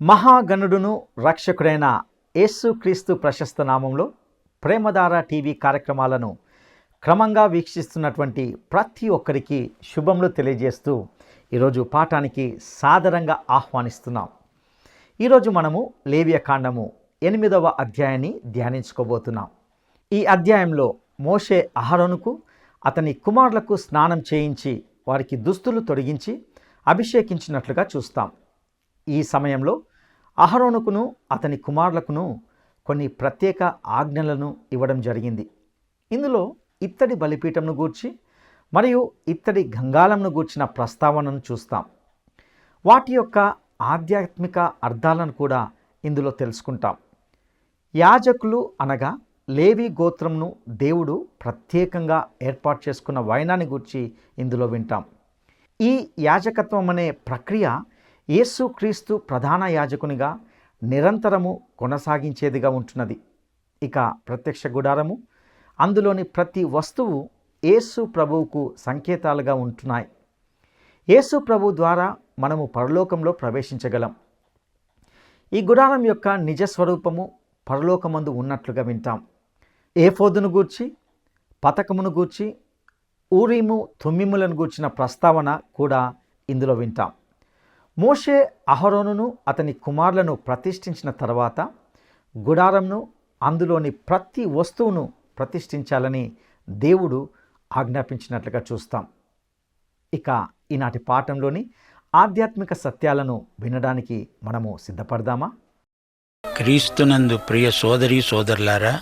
మహాగణుడును రక్షకుడైన యేసుక్రీస్తు ప్రశస్త నామంలో ప్రేమధార టీవీ కార్యక్రమాలను క్రమంగా వీక్షిస్తున్నటువంటి ప్రతి ఒక్కరికి శుభములు తెలియజేస్తూ ఈరోజు పాఠానికి సాదరంగా ఆహ్వానిస్తున్నాం. ఈరోజు మనము లేవియకాండము 8వ అధ్యాయాన్ని ధ్యానించుకోబోతున్నాం. ఈ అధ్యాయంలో మోషే అహరోనుకు అతని కుమారులకు స్నానం చేయించి వారికి దుస్తులు తొడిగించి అభిషేకించినట్లుగా చూస్తాం. ఈ సమయంలో అహరోనుకును అతని కుమారులకును కొన్ని ప్రత్యేక ఆజ్ఞలను ఇవ్వడం జరిగింది. ఇందులో ఇత్తడి బలిపీఠంను గూర్చి మరియు ఇత్తడి గంగాళంను గూర్చిన ప్రస్తావనను చూస్తాం. వాటి యొక్క ఆధ్యాత్మిక అర్థాలను కూడా ఇందులో తెలుసుకుంటాం. యాజకులు అనగా లేవి గోత్రంను దేవుడు ప్రత్యేకంగా ఏర్పాటు చేసుకున్న వైనాన్ని గూర్చి ఇందులో వింటాం. ఈ యాజకత్వం అనే ప్రక్రియ యేసుక్రీస్తు ప్రధాన యాజకునిగా నిరంతరము కొనసాగించేదిగా ఉంటున్నది. ఇక ప్రత్యక్ష గుడారము, అందులోని ప్రతి వస్తువు యేసు ప్రభువుకు సంకేతాలుగా ఉంటున్నాయి. యేసు ప్రభు ద్వారా మనము పరలోకంలో ప్రవేశించగలం. ఈ గుడారం యొక్క నిజస్వరూపము పరలోకమందు ఉన్నట్లుగా వింటాం. ఏఫోదును గూర్చి, పతకమును గూర్చి, ఊరీము తుమ్మిములను గూర్చిన ప్రస్తావన కూడా ఇందులో వింటాం. మోషే అహరోనును అతని కుమారులను ప్రతిష్ఠించిన తర్వాత గుడారంను, అందులోని ప్రతి వస్తువును ప్రతిష్ఠించాలని దేవుడు ఆజ్ఞాపించినట్లుగా చూస్తాం. ఇక ఈనాటి పాఠంలోని ఆధ్యాత్మిక సత్యాలను వినడానికి మనము సిద్ధపడదామా? క్రీస్తునందు ప్రియ సోదరీ సోదరులారా,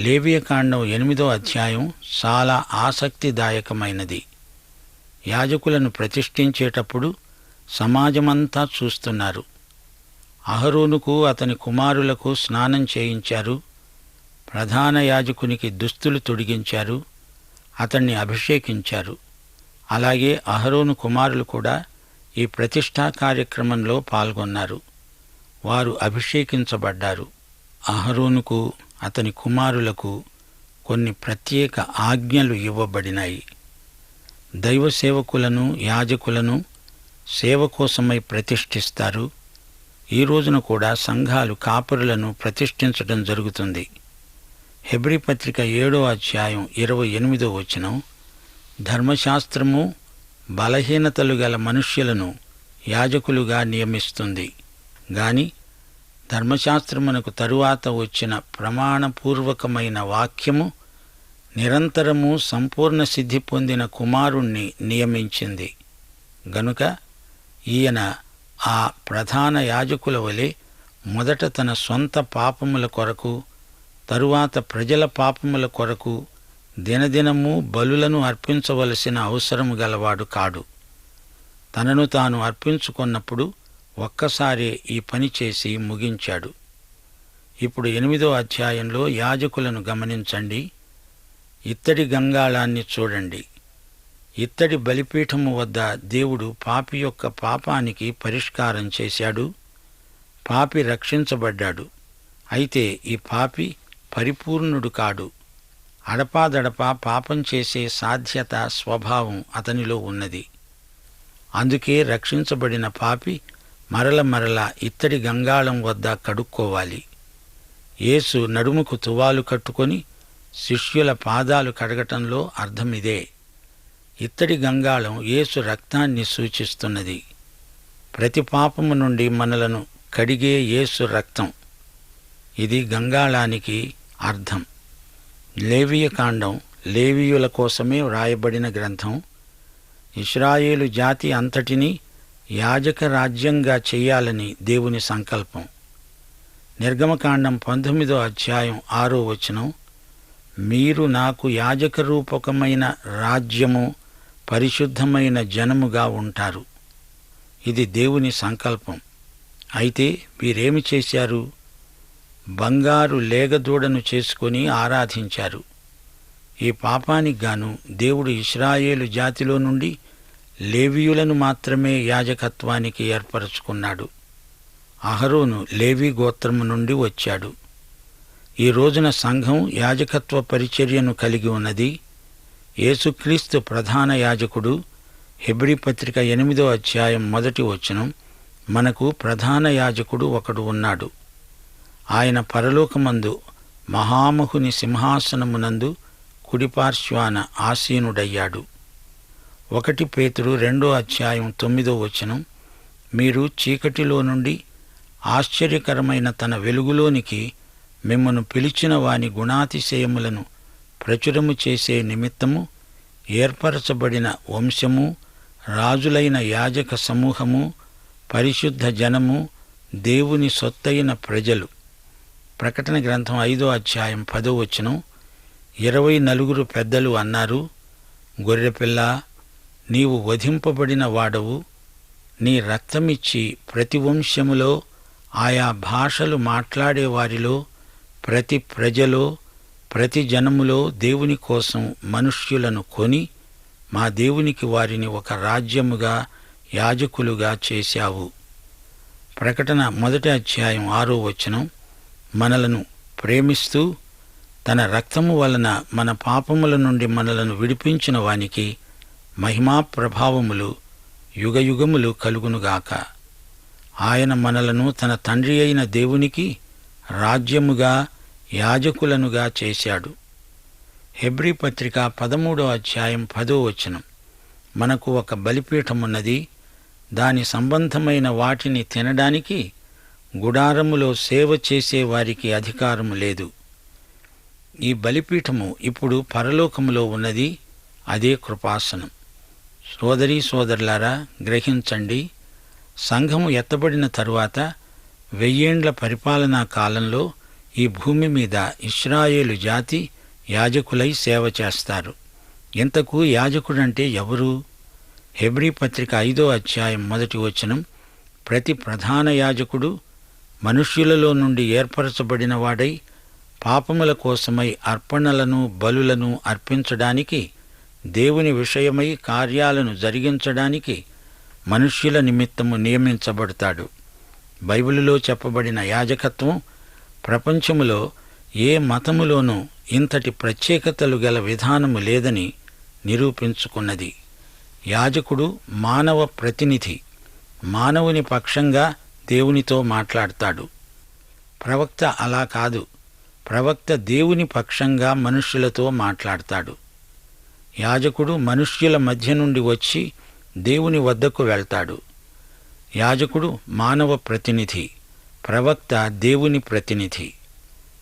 లేవియకాండం 8వ అధ్యాయం చాలా ఆసక్తిదాయకమైనది. యాజకులను ప్రతిష్ఠించేటప్పుడు సమాజమంతా చూస్తున్నారు. అహరోనుకు అతని కుమారులకు స్నానం చేయించారు. ప్రధాన యాజకునికి దుస్తులు తొడిగించారు. అతన్ని అభిషేకించారు. అలాగే అహరోను కుమారులు కూడా ఈ ప్రతిష్ఠా కార్యక్రమంలో పాల్గొన్నారు. వారు అభిషేకించబడ్డారు. అహరోనుకు అతని కుమారులకు కొన్ని ప్రత్యేక ఆజ్ఞలు ఇవ్వబడినాయి. దైవ సేవకులను, యాజకులను సేవ కోసమై ప్రతిష్ఠిస్తారు. ఈ రోజున కూడా సంఘాలు కాపరులను ప్రతిష్ఠించడం జరుగుతుంది. హెబ్రీ పత్రిక 7వ అధ్యాయం 28వ వచనం, ధర్మశాస్త్రము బలహీనతలు గల మనుష్యులను యాజకులుగా నియమిస్తుంది. గాని ధర్మశాస్త్రమునకు తరువాత వచ్చిన ప్రమాణపూర్వకమైన వాక్యము నిరంతరము సంపూర్ణ సిద్ధి పొందిన కుమారుణ్ణి నియమించింది. గనుక ఈయన ఆ ప్రధాన యాజకుల వలె మొదట తన సొంత పాపముల కొరకు, తరువాత ప్రజల పాపముల కొరకు దినదినము బలులను అర్పించవలసిన అవసరము గలవాడు కాడు. తనను తాను అర్పించుకున్నప్పుడు ఒక్కసారే ఈ పని చేసి ముగించాడు. ఇప్పుడు 8వ అధ్యాయంలో యాజకులను గమనించండి. ఇత్తడి గంగాళాన్ని చూడండి. ఇత్తడి బలిపీఠము వద్ద దేవుడు పాపి యొక్క పాపానికి పరిష్కారం చేశాడు. పాపి రక్షించబడ్డాడు. అయితే ఈ పాపి పరిపూర్ణుడు కాడు. అడపాదడపా పాపం చేసే సాధ్యత, స్వభావం అతనిలో ఉన్నది. అందుకే రక్షించబడిన పాపి మరల ఇత్తడి గంగాళం వద్ద కడుక్కోవాలి. యేసు నడుముకు తువాలు కట్టుకొని శిష్యుల పాదాలు కడగటంలో అర్థమిదే. ఇత్తడి గంగాళం యేసు రక్తాన్ని సూచిస్తున్నది. ప్రతి పాపము నుండి మనలను కడిగే యేసు రక్తం. ఇది గంగాళానికి అర్థం. లేవియకాండం లేవీయుల కోసమే వ్రాయబడిన గ్రంథం. ఇశ్రాయేలు జాతి అంతటినీ యాజక రాజ్యంగా చెయ్యాలని దేవుని సంకల్పం. నిర్గమకాండం 19వ అధ్యాయం 6వ వచనం, మీరు నాకు యాజక రూపకమైన రాజ్యము, పరిశుద్ధమైన జనముగా ఉంటారు. ఇది దేవుని సంకల్పం. అయితే వీరేమి చేశారు? బంగారు లేగదూడను చేసుకొని ఆరాధించారు. ఈ పాపానికి గాను దేవుడు ఇశ్రాయేలు జాతిలో నుండి లేవీయులను మాత్రమే యాజకత్వానికి ఏర్పరచుకున్నాడు. అహరోను లేవీ గోత్రము నుండి వచ్చాడు. ఈ రోజున సంఘం యాజకత్వ పరిచర్యను కలిగి ఉన్నది. యేసుక్రీస్తు ప్రధాన యాజకుడు. హెబ్రీ పత్రిక 8వ అధ్యాయం 1వ వచనం, మనకు ప్రధాన యాజకుడు ఒకడు ఉన్నాడు. ఆయన పరలోకమందు మహామహుని సింహాసనమునందు కుడిపార్శ్వాన ఆసీనుడయ్యాడు. 1 పేతురు 2:9 మీరు చీకటిలో నుండి ఆశ్చర్యకరమైన తన వెలుగులోనికి మిమ్మను పిలిచిన వాని గుణాతిశయములను ప్రచురము చేసే నిమిత్తము ఏర్పరచబడిన వంశము, రాజులైన యాజక సమూహము, పరిశుద్ధ జనము, దేవుని సొత్తైన ప్రజలు. ప్రకటన గ్రంథం 5:10 24 పెద్దలు అన్నారు, గొర్రెపిల్ల, నీవు వధింపబడిన వాడవు. నీ రక్తమిచ్చి ప్రతి వంశములో, ఆయా భాషలు మాట్లాడేవారిలో, ప్రతి ప్రజలో, ప్రతి జనములో దేవుని కోసం మనుష్యులను కొని మా దేవునికి వారిని ఒక రాజ్యముగా, యాజకులుగా చేశావు. ప్రకటన 1:6 మనలను ప్రేమిస్తూ తన రక్తము వలన మన పాపముల నుండి మనలను విడిపించిన వానికి మహిమా ప్రభావములు యుగయుగములు కలుగునుగాక. ఆయన మనలను తన తండ్రి అయిన దేవునికి రాజ్యముగా, యాజకులనుగా చేశాడు. హెబ్రీ పత్రిక 13:10 మనకు ఒక బలిపీఠమున్నది. దాని సంబంధమైన వాటిని తినడానికి గుడారములో సేవ చేసే వారికి అధికారము లేదు. ఈ బలిపీఠము ఇప్పుడు పరలోకములో ఉన్నది. అదే కృపాసనం. సోదరీ సోదరులారా, గ్రహించండి. సంఘము ఎత్తబడిన తరువాత 1000 ఏండ్ల పరిపాలనా కాలంలో ఈ భూమి మీద ఇశ్రాయేలు జాతి యాజకులై సేవ చేస్తారు. ఇంతకు యాజకుడంటే ఎవరు? హెబ్రీ పత్రిక 5:1 ప్రతి ప్రధాన యాజకుడు మనుష్యులలో నుండి ఏర్పరచబడిన వాడై పాపముల కోసమై అర్పణలను, బలులను అర్పించడానికి, దేవుని విషయమై కార్యాలను జరిగించడానికి మనుష్యుల నిమిత్తము నియమించబడతాడు. బైబిలులో చెప్పబడిన యాజకత్వం ప్రపంచములో ఏ మతములోనూ ఇంతటి ప్రత్యేకతలు గల విధానము లేదని నిరూపించుకున్నది. యాజకుడు మానవ ప్రతినిధి. మానవుని పక్షంగా దేవునితో మాట్లాడతాడు. ప్రవక్త అలా కాదు. ప్రవక్త దేవుని పక్షంగా మనుష్యులతో మాట్లాడతాడు. యాజకుడు మనుష్యుల మధ్య నుండి వచ్చి దేవుని వద్దకు వెళ్తాడు. యాజకుడు మానవ ప్రతినిధి, ప్రవక్త దేవుని ప్రతినిధి.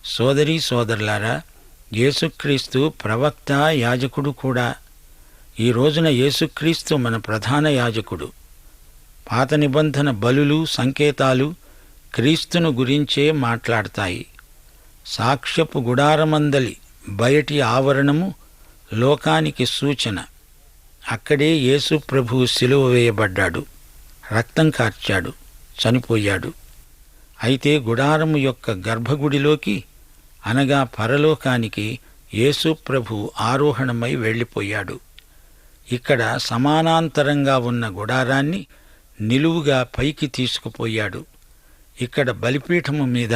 సోదరీ సోదరులారా, యేసుక్రీస్తు ప్రవక్త, యాజకుడు కూడా. ఈ రోజున యేసుక్రీస్తు మన ప్రధాన యాజకుడు. పాత నిబంధన బలులు, సంకేతాలు క్రీస్తును గురించే మాట్లాడతాయి. సాక్ష్యపు గుడారమందలి బయటి ఆవరణము లోకానికి సూచన. అక్కడే యేసు ప్రభువు సిలువ వేయబడ్డాడు, రక్తం కార్చాడు, చనిపోయాడు. అయితే గుడారము యొక్క గర్భగుడిలోకి, అనగా పరలోకానికి యేసు ప్రభు ఆరోహణమై వెళ్ళిపోయాడు. ఇక్కడ సమానాంతరంగా ఉన్న గుడారాన్ని నిలువుగా పైకి తీసుకుపోయాడు. ఇక్కడ బలిపీఠము మీద,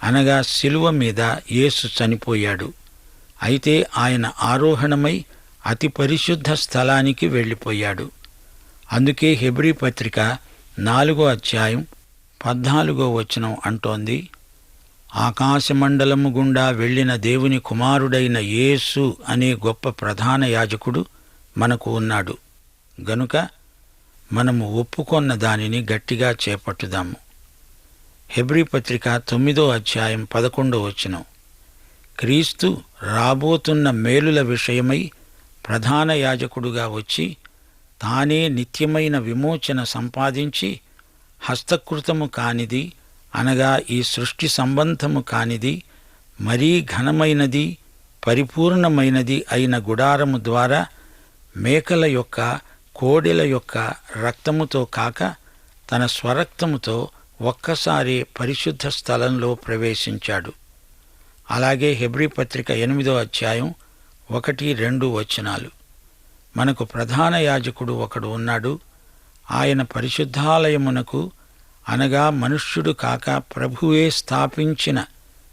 అనగా శిలువ మీద యేసు చనిపోయాడు. అయితే ఆయన ఆరోహణమై అతి పరిశుద్ధ స్థలానికి వెళ్ళిపోయాడు. అందుకే హెబ్రీ పత్రిక 4:14 అంటోంది, ఆకాశమండలము గుండా వెళ్ళిన దేవుని కుమారుడైన యేసు అనే గొప్ప ప్రధాన యాజకుడు మనకు ఉన్నాడు. గనుక మనము ఒప్పుకొన్న దానిని గట్టిగా చేపట్టుదాము. హెబ్రీ పత్రిక 9:11 క్రీస్తు రాబోతున్న మేలుల విషయమై ప్రధాన యాజకుడుగా వచ్చి తానే నిత్యమైన విమోచన సంపాదించి హస్తకృతము కానిది, అనగా ఈ సృష్టి సంబంధము కానిది, మరీ ఘనమైనది, పరిపూర్ణమైనది అయిన గుడారము ద్వారా మేకల యొక్క, కోడెల యొక్క రక్తముతో కాక తన స్వరక్తముతో ఒక్కసారి పరిశుద్ధ స్థలంలో ప్రవేశించాడు. అలాగే హెబ్రీ పత్రిక 8:1-2 మనకు ప్రధాన యాజకుడు ఒకడు ఉన్నాడు. ఆయన పరిశుద్ధాలయమునకు, అనగా మనుష్యుడు కాక ప్రభువే స్థాపించిన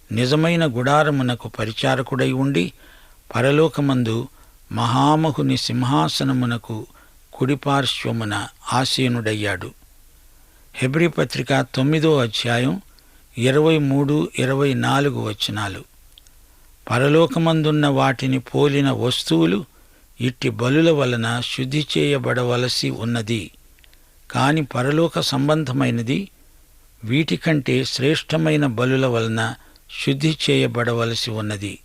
నిజమైన గుడారమునకు పరిచారకుడై ఉండి పరలోకమందు మహామహుని సింహాసనమునకు కుడిపార్శ్వమున ఆసీనుడయ్యాడు. హెబ్రీ పత్రిక 9వ అధ్యాయం 23, 24 వచనాలు. పరలోకమందున్న వాటిని పోలిన వస్తువులు ఇట్టి బలుల వలన శుద్ధి చేయబడవలసి ఉన్నది. కాని పరలోక సంబంధమైనది వీటికంటే శ్రేష్టమైన బలుల వలన శుద్ధి చేయబడవలసి ఉన్నది.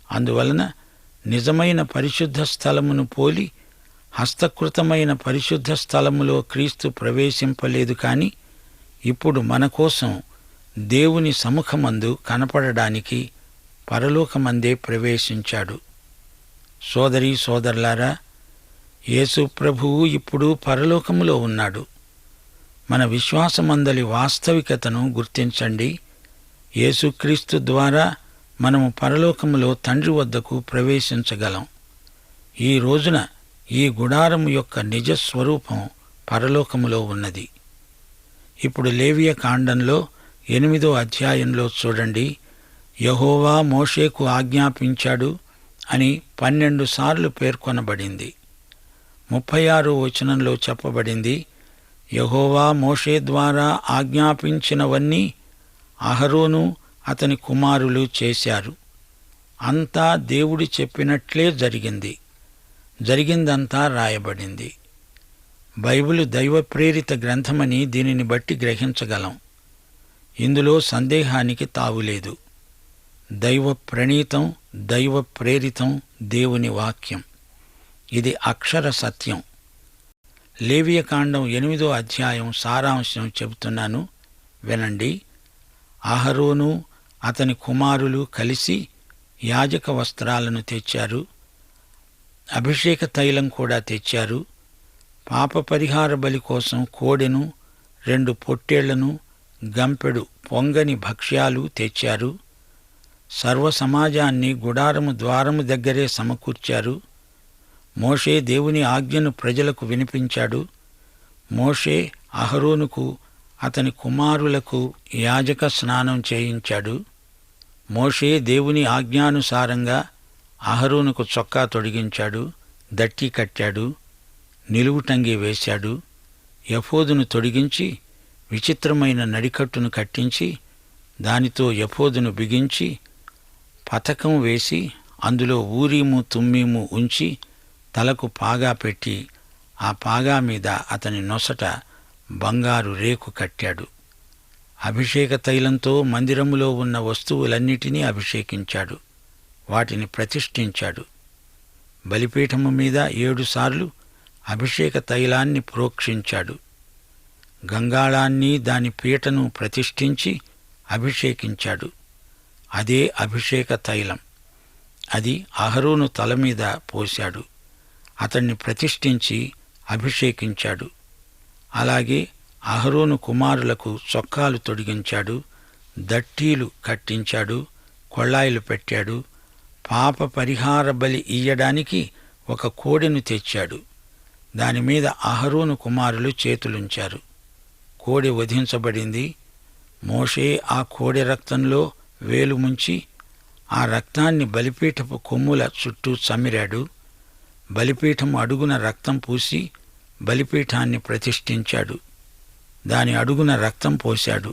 అందువలన నిజమైన పరిశుద్ధ స్థలమును పోలి హస్తకృతమైన పరిశుద్ధ స్థలములో క్రీస్తు ప్రవేశింపలేదు. కాని ఇప్పుడు మన కోసం దేవుని సముఖమందు కనపడడానికి పరలోకమందే ప్రవేశించాడు. సోదరీ సోదరులారా, యేసు ప్రభువు ఇప్పుడు పరలోకములో ఉన్నాడు. మన విశ్వాసమందలి వాస్తవికతను గుర్తించండి. యేసుక్రీస్తు ద్వారా మనము పరలోకములో తండ్రి వద్దకు ప్రవేశించగలం. ఈ రోజున ఈ గుడారము యొక్క నిజస్వరూపం పరలోకములో ఉన్నది. ఇప్పుడు లేవియ కాండంలో 8వ అధ్యాయంలో చూడండి. యెహోవా మోషేకు ఆజ్ఞాపించాడు అని 12 సార్లు పేర్కొనబడింది. 36వ వచనంలో చెప్పబడింది, యెహోవా మోషే ద్వారా ఆజ్ఞాపించినవన్నీ అహరోను అతని కుమారులు చేశారు. అంతా దేవుడు చెప్పినట్లే జరిగింది. జరిగిందంతా రాయబడింది. బైబిలు దైవ ప్రేరిత గ్రంథమని దీనిని బట్టి గ్రహించగలం. ఇందులో సందేహానికి తావులేదు. దైవ ప్రణీతం, దైవ ప్రేరితం దేవుని వాక్యం. ఇది అక్షర సత్యం. లేవియకాండం 8వ అధ్యాయం సారాంశం చెబుతున్నాను, వినండి. అహరోను అతని కుమారులు కలిసి యాజక వస్త్రాలను తెచ్చారు. అభిషేక తైలం కూడా తెచ్చారు. పాప పరిహార బలి కోసం కోడెను, 2 పొట్టేళ్లను, గంపెడు పొంగని భక్ష్యాలు తెచ్చారు. సర్వ సమాజాన్ని గుడారము ద్వారము దగ్గరే సమకూర్చారు. మోషే దేవుని ఆజ్ఞను ప్రజలకు వినిపించాడు. మోషే అహరోనుకు అతని కుమారులకు యాజక స్నానం చేయించాడు. మోషే దేవుని ఆజ్ఞానుసారంగా అహరోనుకు చొక్కా తొడిగించాడు, దట్టి కట్టాడు, నిలువుటంగి వేశాడు. ఎఫోదును తొడిగించి విచిత్రమైన నడికట్టును కట్టించి దానితో ఎఫోదును బిగించి పతకం వేసి అందులో ఊరీము తుమ్మీము ఉంచి తలకు పాగా పెట్టి ఆ పాగా మీద అతని నొసట బంగారు రేకు కట్టాడు. అభిషేక తైలంతో మందిరములో ఉన్న వస్తువులన్నిటినీ అభిషేకించాడు, వాటిని ప్రతిష్ఠించాడు. బలిపీఠము మీద 7 సార్లు అభిషేక తైలాన్ని ప్రోక్షించాడు. గంగాళాన్ని దాని పీటను ప్రతిష్ఠించి అభిషేకించాడు. అదే అభిషేక తైలం. అది అహరోను తల మీద పోశాడు. అతన్ని ప్రతిష్ఠించి అభిషేకించాడు. అలాగే అహరోను కుమారులకు చొక్కాలు తొడిగించాడు, దట్టీలు కట్టించాడు, కొళ్ళాయిలు పెట్టాడు. పాప పరిహార బలి ఇయ్యడానికి ఒక కోడెను తెచ్చాడు. దానిమీద అహరోను కుమారులు చేతులుంచారు. కోడె వధించబడింది. మోషే ఆ కోడె రక్తంలో వేలు ముంచి ఆ రక్తాన్ని బలిపీఠపు కొమ్ముల చుట్టూ చమ్మిరాడు. బలిపీఠము అడుగున రక్తం పూసి బలిపీఠాన్ని ప్రతిష్ఠించాడు. దాని అడుగున రక్తం పోశాడు.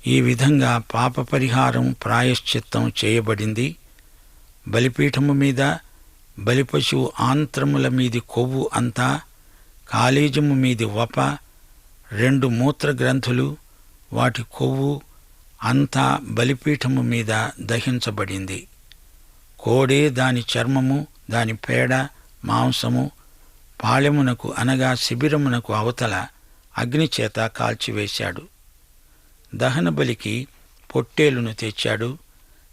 ఈ విధంగా పాప పరిహారం, ప్రాయశ్చిత్తం చేయబడింది. బలిపీఠము మీద బలిపశువు ఆంత్రముల మీది కొవ్వు అంతా, కాలేజము మీది వప, 2 మూత్రగ్రంథులు వాటి కొవ్వు అంతా బలిపీఠము మీద దహించబడింది. కోడే దాని చర్మము, దాని పేడ, మాంసము పాళెమునకు అనగా శిబిరమునకు అవతల అగ్నిచేత కాల్చివేశాడు. దహనబలికి పొట్టేలును తెచ్చాడు.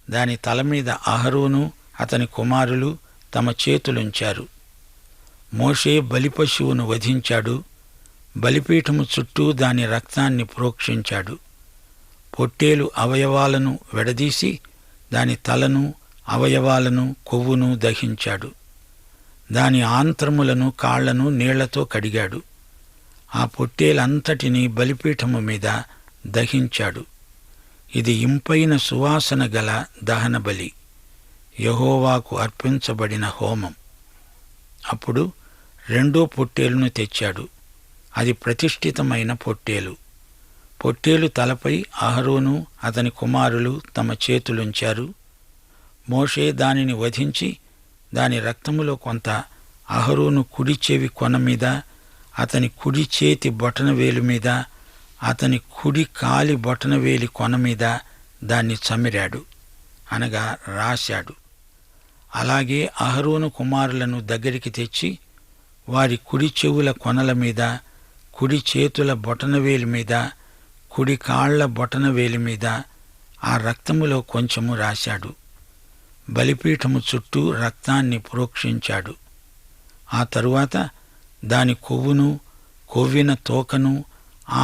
దాని తలమీద అహరోను అతని కుమారులు తమ చేతులుంచారు. మోషే బలిపశువును వధించాడు. బలిపీఠము చుట్టూ దాని రక్తాన్ని ప్రోక్షించాడు. పొట్టేలు అవయవాలను విడదీసి దాని తలను, అవయవాలను, కొవ్వును దహించాడు. దాని ఆంత్రములను, కాళ్లను నీళ్లతో కడిగాడు. ఆ పొట్టేలంతటినీ బలిపీఠము మీద దహించాడు. ఇది ఇంపైన సువాసన గల దహనబలి, యెహోవాకు అర్పించబడిన హోమం. అప్పుడు 2వ పొట్టేలును తెచ్చాడు. అది ప్రతిష్ఠితమైన పొట్టేలు. పొట్టేలు తలపై అహరోను అతని కుమారులు తమ చేతులుంచారు. మోషే దానిని వధించి దాని రక్తములో కొంత అహరోను కుడి చెవి కొన మీద, అతని కుడి చేతి బొటనవేలు మీద, అతని కుడి కాలి బొటనవేలి కొన మీద దాన్ని చమిరాడు, అనగా రాశాడు. అలాగే అహరోను కుమారులను దగ్గరికి తెచ్చి వారి కుడి చెవుల కొనల మీద, కుడి చేతుల బొటనవేలి మీద, కుడి కాళ్ల బొటనవేలి మీద ఆ రక్తములో కొంచెము రాశాడు. బలిపీఠము చుట్టూ రక్తాన్ని ప్రోక్షించాడు. ఆ తరువాత దాని కొవ్వును, కొవ్విన తోకను,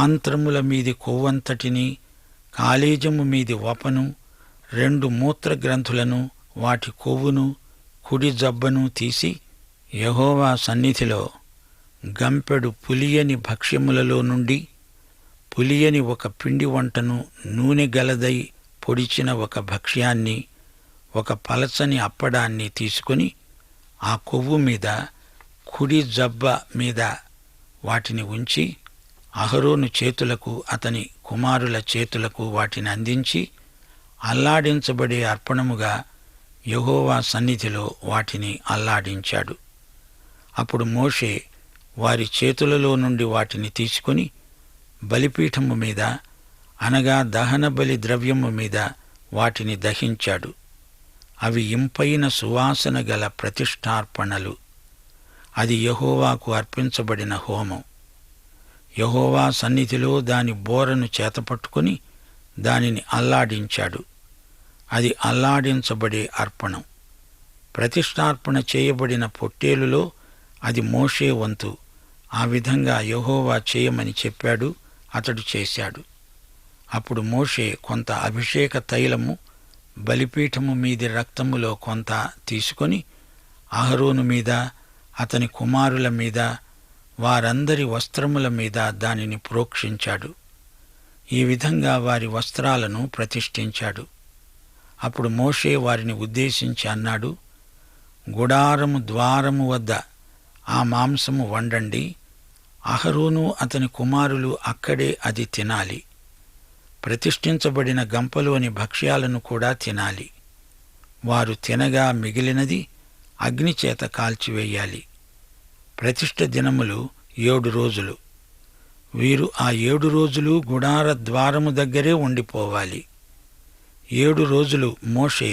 ఆంత్రముల మీది కొవ్వంతటిని, కాలేజము మీది వపను, 2 మూత్రగ్రంథులను, వాటి కొవ్వును, కుడి జబ్బను తీసి యెహోవా సన్నిధిలో గంపెడు పులియని భక్ష్యములలో నుండి పులియని ఒక పిండి వంటను, నూనె గలదై పొడిచిన ఒక భక్ష్యాన్ని, ఒక పలచని అప్పడాన్ని తీసుకొని ఆ కొవ్వు మీద, కుడి జబ్బ మీద వాటిని ఉంచి అహరోను చేతులకు, అతని కుమారుల చేతులకు వాటిని అందించి అల్లాడించబడే అర్పణముగా యెహోవా సన్నిధిలో వాటిని అల్లాడించాడు. అప్పుడు మోషే వారి చేతులలో నుండి వాటిని తీసుకొని బలిపీఠము మీద, అనగా దహన బలి ద్రవ్యము మీద వాటిని దహించాడు. అవి ఇంపైన సువాసన గల ప్రతిష్ఠార్పణలు. అది యెహోవాకు అర్పించబడిన హోమం. యెహోవా సన్నిధిలో దాని బోరను చేతపట్టుకుని దానిని అల్లాడించాడు. అది అల్లాడించబడే అర్పణం. ప్రతిష్ఠార్పణ చేయబడిన పొట్టేలులో అది మోషే వంతు. ఆ విధంగా యెహోవా చేయమని చెప్పాడు, అతడు చేశాడు. అప్పుడు మోషే కొంత అభిషేక తైలము బలిపీఠము మీది రక్తములో కొంత తీసుకొని అహరోను మీద, అతని కుమారుల మీద, వారందరి వస్త్రముల మీద దానిని ప్రోక్షించాడు. ఈ విధంగా వారి వస్త్రాలను ప్రతిష్ఠించాడు. అప్పుడు మోషే వారిని ఉద్దేశించి అన్నాడు, గుడారము ద్వారము వద్ద ఆ మాంసము వండండి. అహరోను అతని కుమారులు అక్కడే అది తినాలి. ప్రతిష్ఠించబడిన గంపలోని భక్ష్యాలను కూడా తినాలి. వారు తినగా మిగిలినది అగ్నిచేత కాల్చివేయాలి. ప్రతిష్ఠ దినములు 7 రోజులు. వీరు ఆ 7 రోజులు గుడార ద్వారము దగ్గరే ఉండిపోవాలి. 7 రోజులు మోషే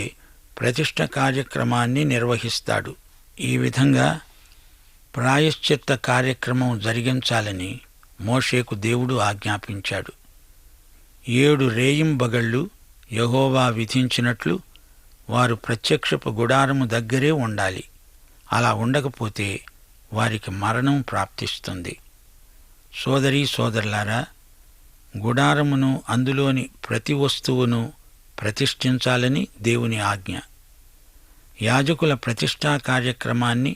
ప్రతిష్ఠ కార్యక్రమాన్ని నిర్వహిస్తాడు. ఈ విధంగా ప్రాయశ్చిత్త కార్యక్రమం జరిగించాలని మోషేకు దేవుడు ఆజ్ఞాపించాడు. 7 రేయింబగళ్ళు యెహోవా విధించినట్లు వారు ప్రత్యక్షపు గుడారము దగ్గరే ఉండాలి. అలా ఉండకపోతే వారికి మరణం ప్రాప్తిస్తుంది. సోదరీ సోదరులారా, గుడారమును, అందులోని ప్రతి వస్తువును ప్రతిష్ఠించాలని దేవుని ఆజ్ఞ. యాజకుల ప్రతిష్ఠా కార్యక్రమాన్ని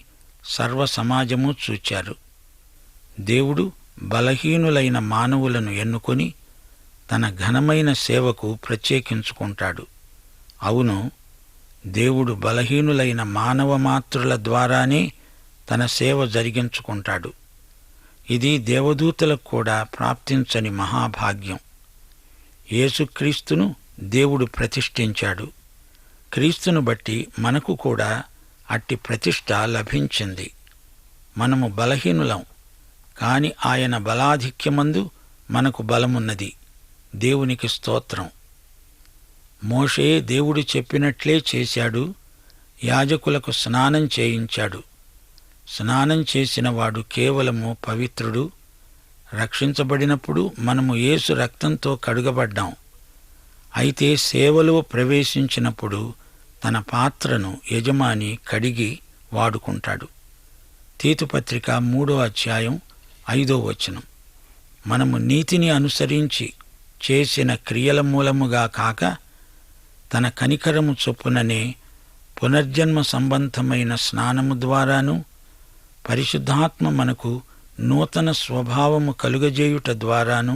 సర్వ సమాజము చూచారు. దేవుడు బలహీనులైన మానవులను ఎన్నుకొని తన ఘనమైన సేవకు ప్రత్యేకించుకుంటాడు. అవును, దేవుడు బలహీనులైన మానవ మాత్రుల ద్వారానే తన సేవ జరిగించుకుంటాడు. ఇది దేవదూతలకు కూడా ప్రాప్తించని మహాభాగ్యం. యేసుక్రీస్తును దేవుడు ప్రతిష్ఠించాడు. క్రీస్తును బట్టి మనకు కూడా అట్టి ప్రతిష్ఠ లభించింది. మనము బలహీనులం, కాని ఆయన బలాధిక్యమందు మనకు బలమున్నది. దేవునికి స్తోత్రం. మోషే దేవుడు చెప్పినట్లే చేశాడు. యాజకులకు స్నానం చేయించాడు. స్నానం చేసినవాడు కేవలము పవిత్రుడు. రక్షించబడినప్పుడు మనము యేసు రక్తంతో కడుగబడ్డాం. అయితే సేవలో ప్రవేశించినప్పుడు తన పాత్రను యజమాని కడిగి వాడుకుంటాడు. తీతుపత్రిక 3వ అధ్యాయం 5వ వచనం. మనము నీతిని అనుసరించి చేసిన క్రియల మూలముగా కాక తన కనికరము చొప్పుననే పునర్జన్మ సంబంధమైన స్నానము ద్వారాను పరిశుద్ధాత్మ మనకు నూతన స్వభావము కలుగజేయుట ద్వారాను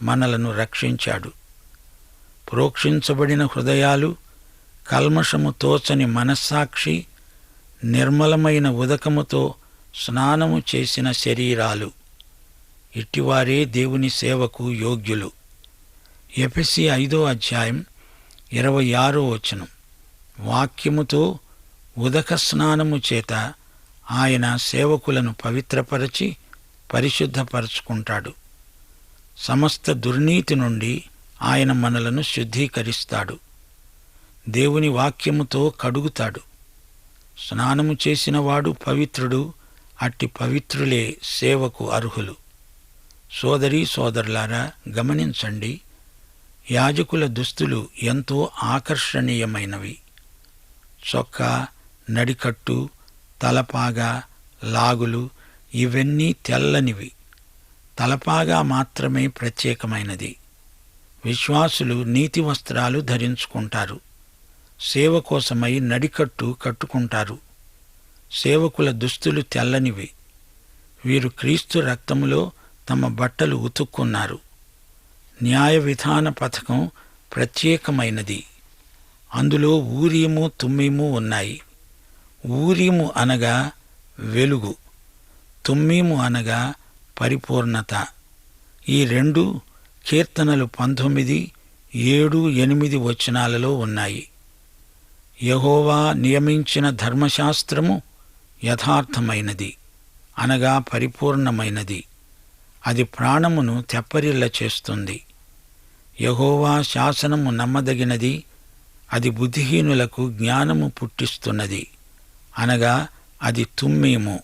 మనలను రక్షించాడు. ప్రోక్షించబడిన హృదయాలు, కల్మషము తోచని మనస్సాక్షి, నిర్మలమైన ఉదకముతో స్నానము చేసిన శరీరాలు, ఇట్టివారే దేవుని సేవకు యోగ్యులు. ఎఫెసీ 5:26 వాక్యముతో ఉదక స్నానము చేత ఆయన సేవకులను పవిత్రపరచి పరిశుద్ధపరచుకుంటాడు. సమస్త దుర్నీతి నుండి ఆయన మనలను శుద్ధీకరిస్తాడు. దేవుని వాక్యముతో కడుగుతాడు. స్నానము చేసినవాడు పవిత్రుడు, అట్టి పవిత్రులే సేవకు అర్హులు. సోదరీ సోదరులారా, గమనించండి, యాజకుల దుస్తులు ఎంతో ఆకర్షణీయమైనవి. చొక్కా, నడికట్టు, తలపాగా, లాగులు ఇవన్నీ తెల్లనివి. తలపాగా మాత్రమే ప్రత్యేకమైనది. విశ్వాసులు నీతి వస్త్రాలు ధరించుకుంటారు. సేవ కోసమై నడికట్టు కట్టుకుంటారు. సేవకుల దుస్తులు తెల్లనివి. వీరు క్రీస్తు రక్తములో తమ బట్టలు ఉతుక్కున్నారు. న్యాయ విధాన పథకం ప్రత్యేకమైనది. అందులో ఊరీము తుమ్మీము ఉన్నాయి. ఊరీము అనగా వెలుగు, తుమ్మీము అనగా పరిపూర్ణత. ఈ రెండు కీర్తనలు 19, 7, 8 వచనాలలో ఉన్నాయి. యెహోవా నియమించిన ధర్మశాస్త్రము యథార్థమైనది అనగా పరిపూర్ణమైనది. అది ప్రాణమును తెప్పరిల్ల చేస్తుంది. యెహోవా శాసనము నమ్మదగినది. అది బుద్ధిహీనులకు జ్ఞానము పుట్టిస్తున్నది అనగా అది తుమ్మీము.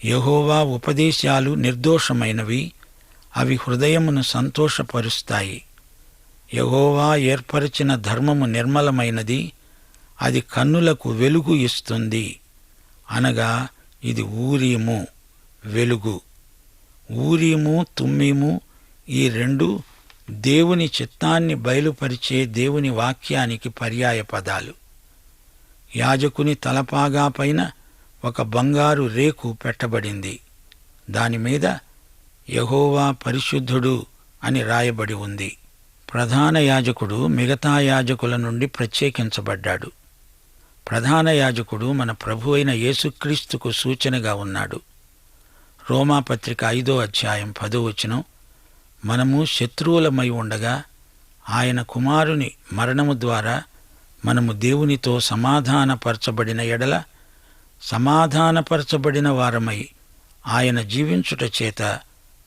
యెహోవా ఉపదేశాలు నిర్దోషమైనవి. అవి హృదయమును సంతోషపరుస్తాయి. యెహోవా ఏర్పరచిన ధర్మము నిర్మలమైనది. అది కన్నులకు వెలుగు ఇస్తుంది అనగా ఇది ఊరీము, వెలుగు. ఊరీము తుమ్మీము ఈ రెండు దేవుని చిత్తాన్ని బయలుపరిచే దేవుని వాక్యానికి పర్యాయ పదాలు. యాజకుని తలపాగా పైన ఒక బంగారు రేకు పెట్టబడింది. దానిమీద యెహోవా పరిశుద్ధుడు అని రాయబడి ఉంది. ప్రధాన యాజకుడు మిగతా యాజకుల నుండి ప్రత్యేకించబడ్డాడు. ప్రధాన యాజకుడు మన ప్రభువైన యేసుక్రీస్తుకు సూచనగా ఉన్నాడు. రోమాపత్రిక 5:10 మనము శత్రువులమై ఉండగా ఆయన కుమారుని మరణము ద్వారా మనము దేవునితో సమాధానపరచబడిన ఎడల సమాధానపరచబడిన వారమై ఆయన జీవించుట చేత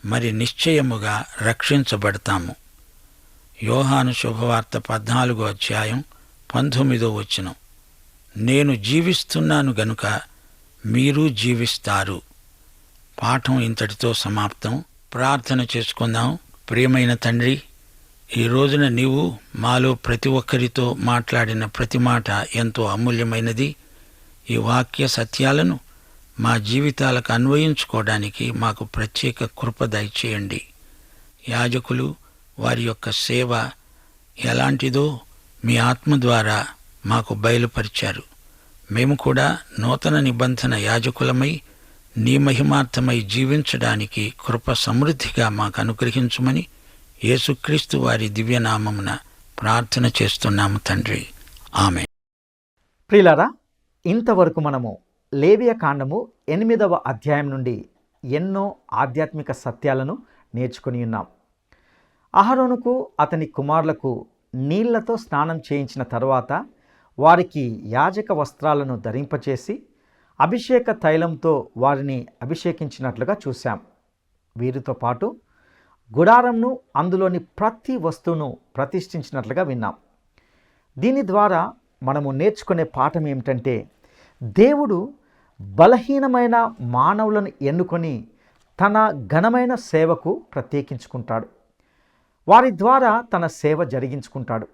మరి నిశ్చయముగా రక్షించబడతాము. యోహాను శుభవార్త 14:19 నేను జీవిస్తున్నాను గనుక మీరు జీవిస్తారు. పాఠం ఇంతటితో సమాప్తం. ప్రార్థన చేసుకుందాం. ప్రియమైన తండ్రి, ఈ రోజున నీవు మాలో ప్రతి ఒక్కరితో మాట్లాడిన ప్రతి మాట ఎంతో అమూల్యమైనది. ఈ వాక్య సత్యాలను మా జీవితాలకు అన్వయించుకోవడానికి మాకు ప్రత్యేక కృప దయచేయండి. యాజకులు వారి యొక్క సేవ ఎలాంటిదో మీ ఆత్మ ద్వారా మాకు బయలుపరిచారు. మేము కూడా నూతన నిబంధన యాజకులమై నీ మహిమార్థమై జీవించడానికి కృప సమృద్ధిగా మాకు అనుగ్రహించుమని యేసుక్రీస్తు వారి దివ్యనామమున ప్రార్థన చేస్తున్నాము తండ్రి. ఆమేన్. ప్రియులారా, ఇంతవరకు మనము లేవియ కాండము 8వ అధ్యాయం నుండి ఎన్నో ఆధ్యాత్మిక సత్యాలను నేర్చుకుని ఉన్నాం. అహరోనుకు అతని కుమారులకు నీళ్లతో స్నానం చేయించిన తరువాత వారికి యాజక వస్త్రాలను ధరింపచేసి అభిషేక తైలంతో వారిని అభిషేకించినట్లుగా చూశాం. వీరితో పాటు గుడారంను అందులోని ప్రతి వస్తువును ప్రతిష్ఠించినట్లుగా విన్నాం. దీని ద్వారా మనము నేర్చుకునే పాఠం ఏమిటంటే, దేవుడు బలహీనమైన మానవులను ఎన్నుకొని తన ఘనమైన సేవకు ప్రత్యేకించుకుంటాడు. వారి ద్వారా తన సేవ జరిగించుకుంటాడు.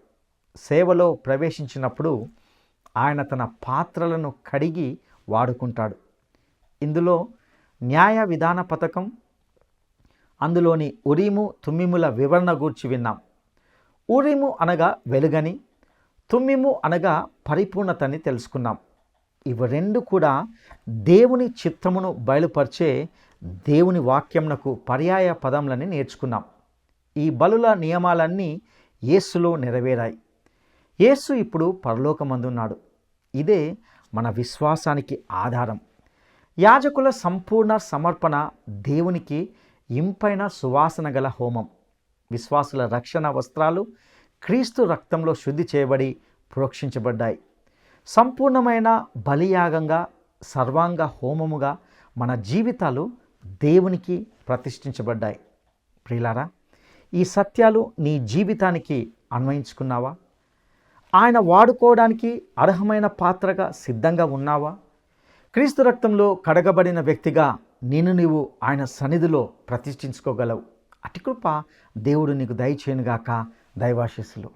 సేవలో ప్రవేశించినప్పుడు ఆయన తన పాత్రలను కడిగి వాడుకుంటాడు. ఇందులో న్యాయ విధాన పథకం, అందులోని ఉరీము తుమ్మిముల వివరణ గూర్చి విన్నాం. ఉరీము అనగా వెలుగని, తుమ్మిము అనగా పరిపూర్ణతని తెలుసుకున్నాం. ఇవి రెండు కూడా దేవుని చిత్తమును బయలుపరిచే దేవుని వాక్యమునకు పర్యాయ పదములని నేర్చుకున్నాం. ఈ బలుల నియమాలన్నీ యేసులో నెరవేరాయి. యేసు ఇప్పుడు పరలోకమందున్నాడు. ఇదే మన విశ్వాసానికి ఆధారం. యాజకుల సంపూర్ణ సమర్పణ దేవునికి ఇంపైన సువాసన గల హోమం. విశ్వాసుల రక్షణ వస్త్రాలు క్రీస్తు రక్తంలో శుద్ధి చేయబడి ప్రోక్షించబడ్డాయి. సంపూర్ణమైన బలియాగంగా, సర్వాంగ హోమముగా మన జీవితాలు దేవునికి ప్రతిష్ఠించబడ్డాయి. ప్రియులారా, ఈ సత్యాలు నీ జీవితానికి అన్వయించుకున్నావా? ఆయన వాడుకోవడానికి అర్హమైన పాత్రగా సిద్ధంగా ఉన్నావా? క్రీస్తు రక్తంలో కడగబడిన వ్యక్తిగా నీవు ఆయన సన్నిధిలో ప్రతిష్ఠించుకోగలవు. అటి కృప దేవుడు నీకు దయచేయునుగాక. దైవాశీస్సులు.